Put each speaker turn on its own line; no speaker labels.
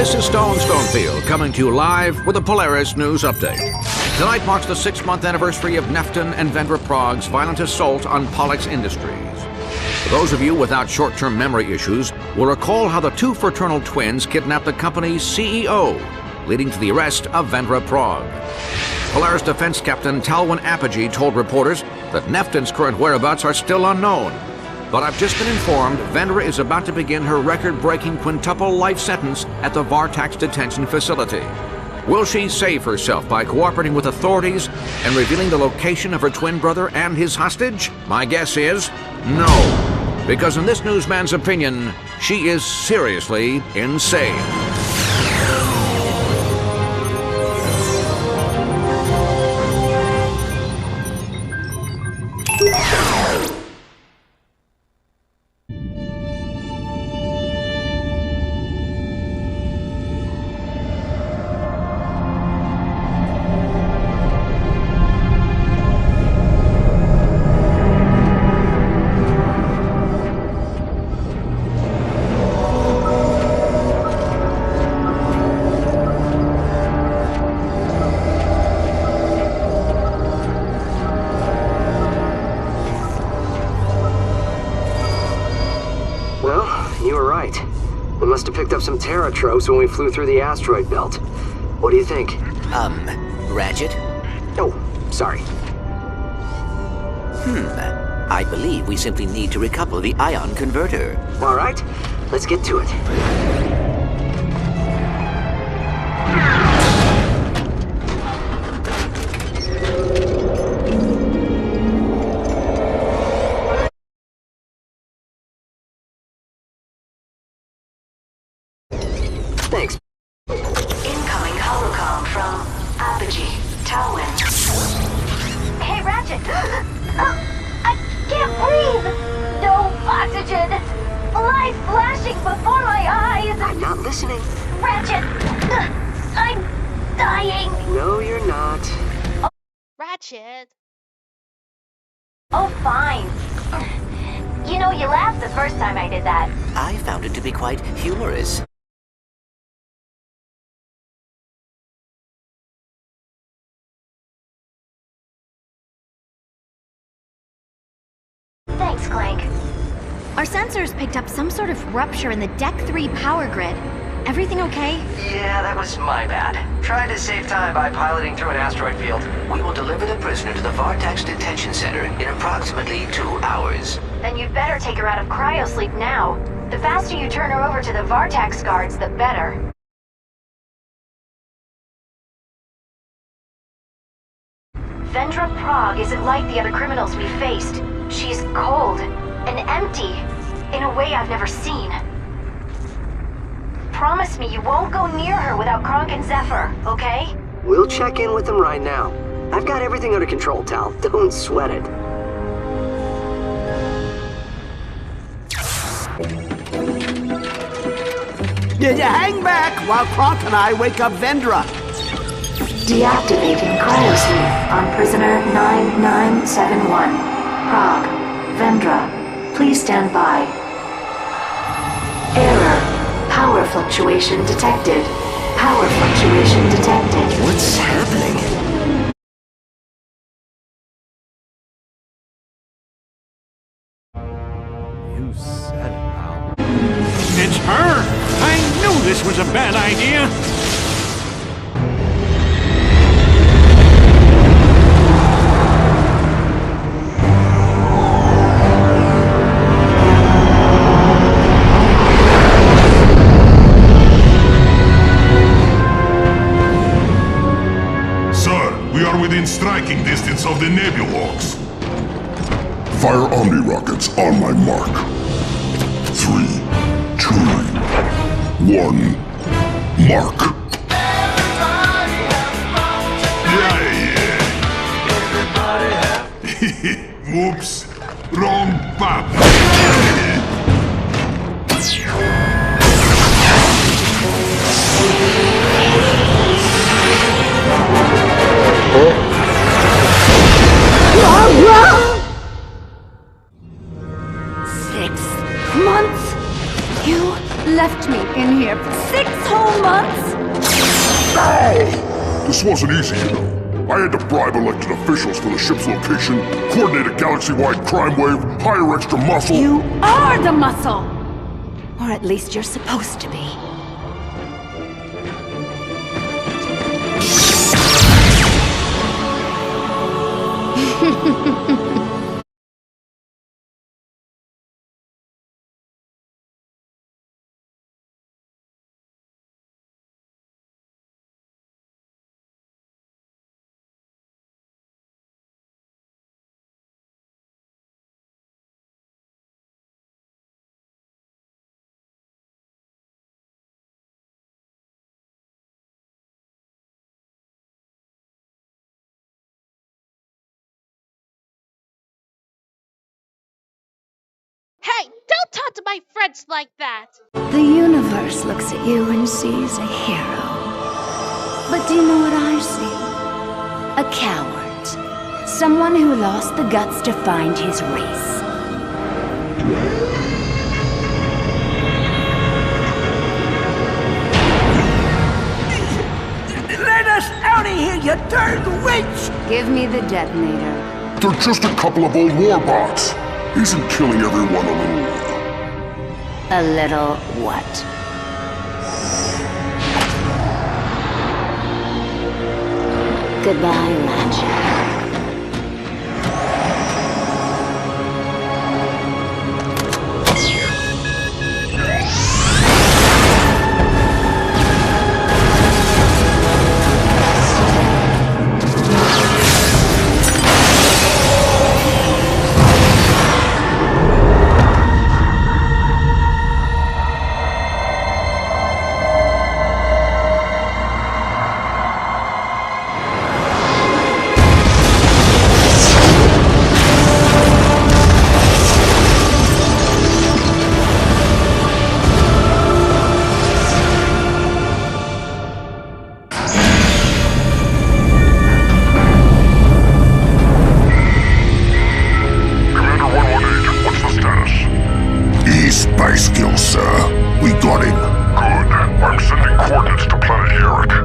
This is Stonefield coming to you live with a Polaris News Update. Tonight marks the 6-month anniversary of Nefton and Vendra Prague's violent assault on Pollux Industries. For those of you without short-term memory issues will recall how the two fraternal twins kidnapped the company's CEO, leading to the arrest of Vendra Prague. Polaris Defense Captain Talwin Apogee told reporters that Nefton's current whereabouts are still unknown. But I've just been informed Vendra is about to begin her record-breaking quintuple life sentence at the Vartax detention facility. Will she save herself by cooperating with authorities and revealing the location of her twin brother and his hostage? My guess is no. Because in this newsman's opinion, she is seriously insane.
You were right. We must have picked up some Terra tropes when we flew through the asteroid belt. What do you think?
Ratchet?
Oh, sorry.
I believe we simply need to recouple the ion converter.
All right, let's get to it. Thanks.
Incoming holocom from Apogee, Talwin.
Hey, Ratchet! I can't breathe! No oxygen! Light flashing before my eyes!
I'm not listening.
Ratchet! I'm dying!
No, you're not.
Ratchet!
Oh, fine. You know, you laughed the first time I did that.
I found it to be quite humorous.
Thanks, Clank.
Our sensors picked up some sort of rupture in the Deck 3 power grid. Everything okay?
Yeah, that was my bad. Tried to save time by piloting through an asteroid field.
We will deliver the prisoner to the Vartax detention center in approximately 2 hours.
Then you'd better take her out of cryosleep now. The faster you turn her over to the Vartax guards, the better. Vendra Prague isn't like the other criminals we faced. She's cold and empty in a way I've never seen. Promise me you won't go near her without Clank and Zephyr, okay?
We'll check in with them right now. I've got everything under control, Tal. Don't sweat it.
Hang back while Clank and I wake up Vendra.
Deactivating cryosleep on prisoner 9971. Prague. Vendra. Please stand by. Error. Power fluctuation detected. Power fluctuation detected.
What's happening?
You said it, pal.
It's her! I knew this was a bad idea!
Within striking distance of the Nebulogs. Fire Omni rockets on my mark. 3, 2, 1, mark. Yeah. Oops. Wrong button.
Months? You left me in here for 6 whole months?
No! This wasn't easy, you know. I had to bribe elected officials for the ship's location, coordinate a galaxy-wide crime wave, hire extra muscle.
You are the muscle! Or at least you're supposed to be.
Hey, don't talk to my friends like that!
The universe looks at you and sees a hero. But do you know what I see? A coward. Someone who lost the guts to find his race.
Let us out of here, you darn witch!
Give me the detonator.
They're just a couple of old war bots. Isn't killing everyone a little...
A little what? Goodbye, Ratchet.
Space skill, sir. We got him. Good. I'm sending coordinates to planet Herrick.